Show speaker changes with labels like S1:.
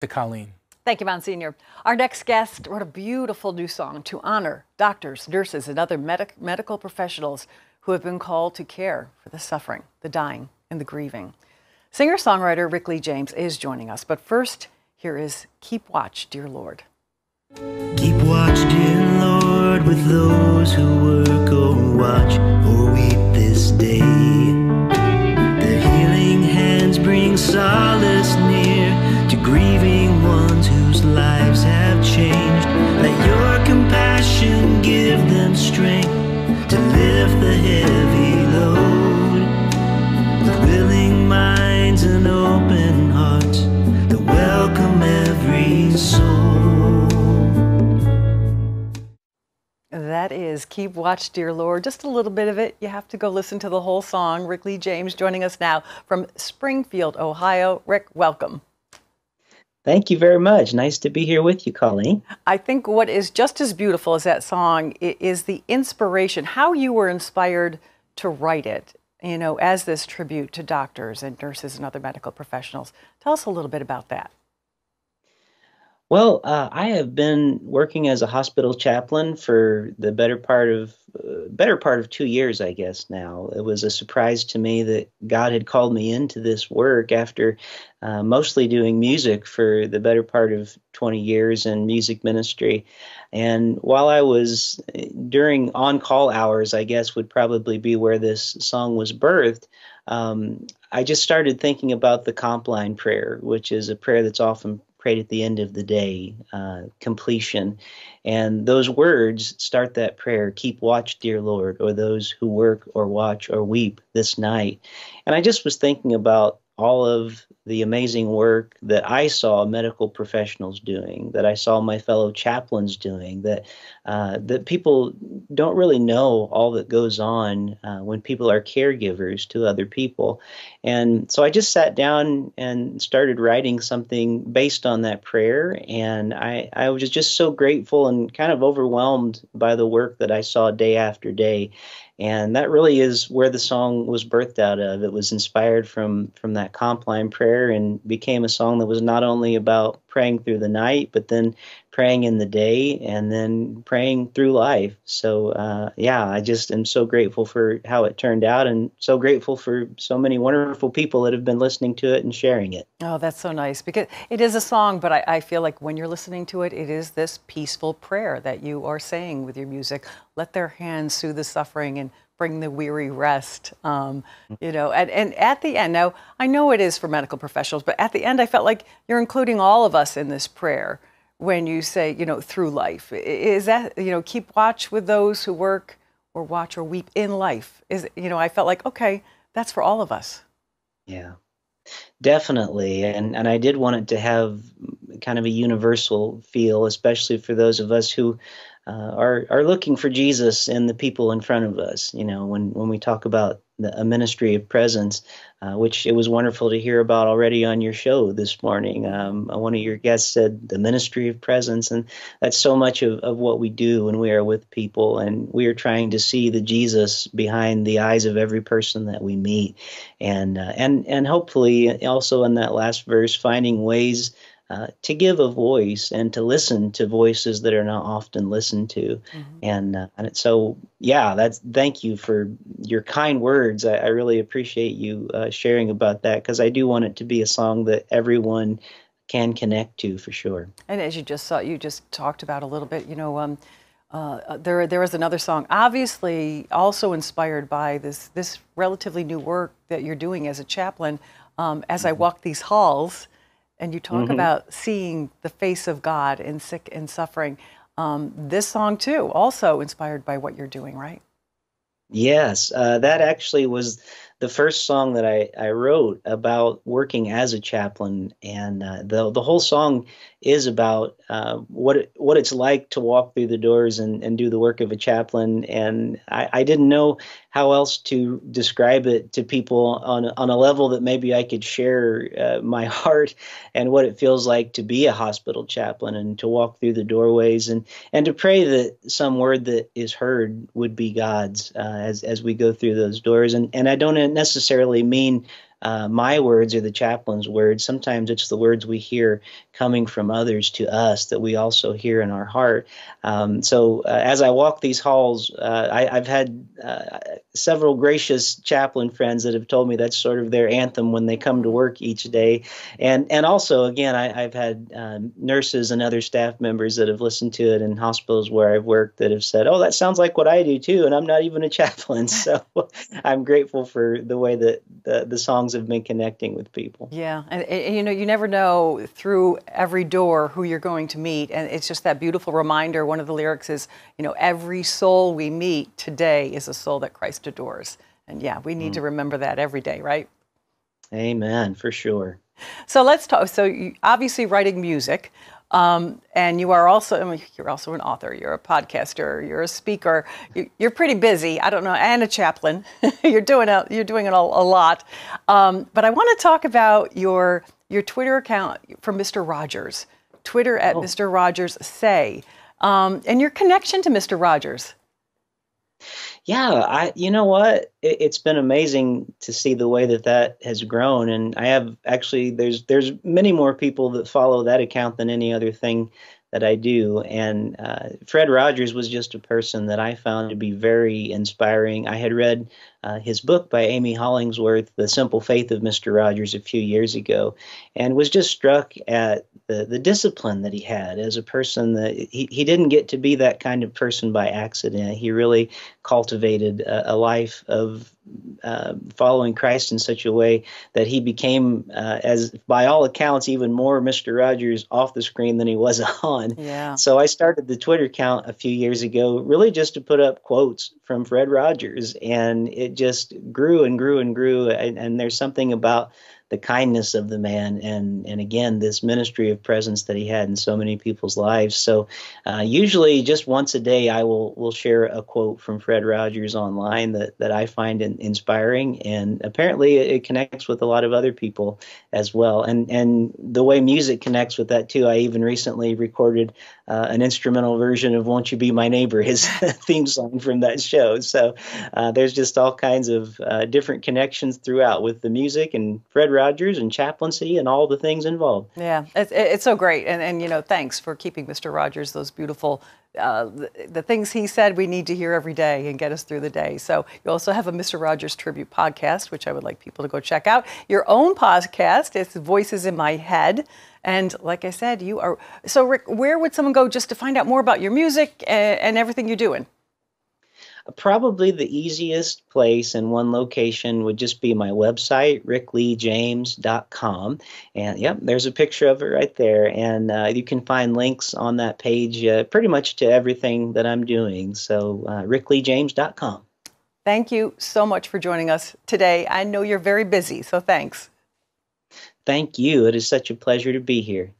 S1: To Colleen.
S2: Thank you, Monsignor. Our next guest wrote a beautiful new song to honor doctors, nurses, and other medical professionals who have been called to care for the suffering, the dying, and the grieving. Singer-songwriter Rick Lee James is joining us, but first, here is Keep Watch, Dear Lord.
S3: Keep watch, dear Lord, with those who work or watch or weep this day. Their healing hands bring solace near to grieving ones whose lives have changed. Let your compassion give them strength to lift the heavy load. With willing minds and open hearts that welcome every soul.
S2: That is Keep Watch, Dear Lord. Just a little bit of it. You have to go listen to the whole song. Rick Lee James joining us now from Springfield, Ohio. Rick, welcome.
S4: Thank you very much. Nice to be here with you, Colleen.
S2: I think what is just as beautiful as that song is the inspiration, how you were inspired to write it, you know, as this tribute to doctors and nurses and other medical professionals. Tell us a little bit about that.
S4: Well, I have been working as a hospital chaplain for the better part of 2 years, I guess now. It was a surprise to me that God had called me into this work after mostly doing music for the better part of 20 years in music ministry. And while I was during on-call hours, I guess would probably be where this song was birthed, I just started thinking about the Compline prayer, which is a prayer that's often prayed at the end of the day, completion. And those words start that prayer, keep watch, dear Lord, or those who work or watch or weep this night. And I just was thinking about all of the amazing work that I saw medical professionals doing, that I saw my fellow chaplains doing, that people don't really know all that goes on when people are caregivers to other people. And so I just sat down and started writing something based on that prayer. And I was just so grateful and kind of overwhelmed by the work that I saw day after day. And that really is where the song was birthed out of. It was inspired from that Compline prayer and became a song that was not only about praying through the night, but then praying in the day and then praying through life. So, yeah, I just am so grateful for how it turned out and so grateful for so many wonderful people that have been listening to it and sharing it.
S2: Oh, that's so nice because it is a song, but I feel like when you're listening to it, it is this peaceful prayer that you are saying with your music. Let their hands soothe the suffering and bring the weary rest, you know, and at the end, now I know it is for medical professionals, but at the end I felt like you're including all of us in this prayer when you say, you know, through life. Is that, you know, keep watch with those who work or watch or weep in life? Is, you know, I felt like, okay, that's for all of us.
S4: Yeah. Definitely, and I did want it to have kind of a universal feel, especially for those of us who are looking for Jesus in the people in front of us. You know, when we talk about a ministry of presence, which it was wonderful to hear about already on your show this morning. One of your guests said the ministry of presence, and that's so much of what we do when we are with people, and we are trying to see the Jesus behind the eyes of every person that we meet, and hopefully also in that last verse, finding ways to give a voice and to listen to voices that are not often listened to. Mm-hmm. And so, yeah, thank you for your kind words. I really appreciate you sharing about that, because I do want it to be a song that everyone can connect to for sure.
S2: And as you just talked about a little bit, you know, there is another song, obviously also inspired by this relatively new work that you're doing as a chaplain. As I walk these halls, and you talk about seeing the face of God in sick and suffering. This song, too, also inspired by what you're doing, right?
S4: Yes, that actually was the first song that I wrote about working as a chaplain, and the whole song is about what it's like to walk through the doors and do the work of a chaplain. And I didn't know how else to describe it to people on a level that maybe I could share my heart and what it feels like to be a hospital chaplain and to walk through the doorways and to pray that some word that is heard would be God's as we go through those doors. And I don't necessarily mean my words or the chaplain's words. Sometimes it's the words we hear coming from others to us that we also hear in our heart. So as I walk these halls, I've had several gracious chaplain friends that have told me that's sort of their anthem when they come to work each day. And also, again, I've had nurses and other staff members that have listened to it in hospitals where I've worked that have said, oh, that sounds like what I do too, and I'm not even a chaplain. So I'm grateful for the way that the songs have been connecting with people.
S2: Yeah, and you know, you never know through every door who you're going to meet, and it's just that beautiful reminder. One of the lyrics is, you know, every soul we meet today is a soul that Christ adores. And yeah, we need to remember that every day, right?
S4: Amen, for sure.
S2: So let's talk. So you obviously writing music, and you are also, I mean, you're also an author, you're a podcaster, you're a speaker, you're pretty busy, I don't know, and a chaplain. You're doing it a lot. But I want to talk about your Twitter account for Mr. Rogers, Twitter at Mr. Rogers Say, and your connection to Mr. Rogers.
S4: Yeah, you know what? It's been amazing to see the way that has grown, and I have actually there's many more people that follow that account than any other thing that I do. And Fred Rogers was just a person that I found to be very inspiring. I had read his book by Amy Hollingsworth, The Simple Faith of Mr. Rogers, a few years ago, and was just struck at the discipline that he had as a person. That he didn't get to be that kind of person by accident. He really cultivated a life of following Christ in such a way that he became, as by all accounts, even more Mr. Rogers off the screen than he was on.
S2: Yeah.
S4: So I started the Twitter account a few years ago, really just to put up quotes from Fred Rogers, and it just grew and grew and grew. And there's something about the kindness of the man, and again, this ministry of presence that he had in so many people's lives. So usually just once a day, I will share a quote from Fred Rogers online that I find inspiring, and apparently it connects with a lot of other people as well. And the way music connects with that too. I even recently recorded an instrumental version of "Won't You Be My Neighbor," his theme song from that show. So there's just all kinds of different connections throughout with the music and Fred Rogers and chaplaincy and all the things involved.
S2: Yeah, it's so great. And you know, thanks for keeping Mr. Rogers those beautiful, the things he said we need to hear every day and get us through the day. So you also have a Mr. Rogers tribute podcast, which I would like people to go check out. Your own podcast, it's Voices in My Head. And like I said, you are, so Rick, where would someone go just to find out more about your music and everything you're doing?
S4: Probably the easiest place and one location would just be my website, rickleejames.com. And yep, there's a picture of it right there. And you can find links on that page pretty much to everything that I'm doing. So rickleejames.com.
S2: Thank you so much for joining us today. I know you're very busy, so thanks.
S4: Thank you. It is such a pleasure to be here.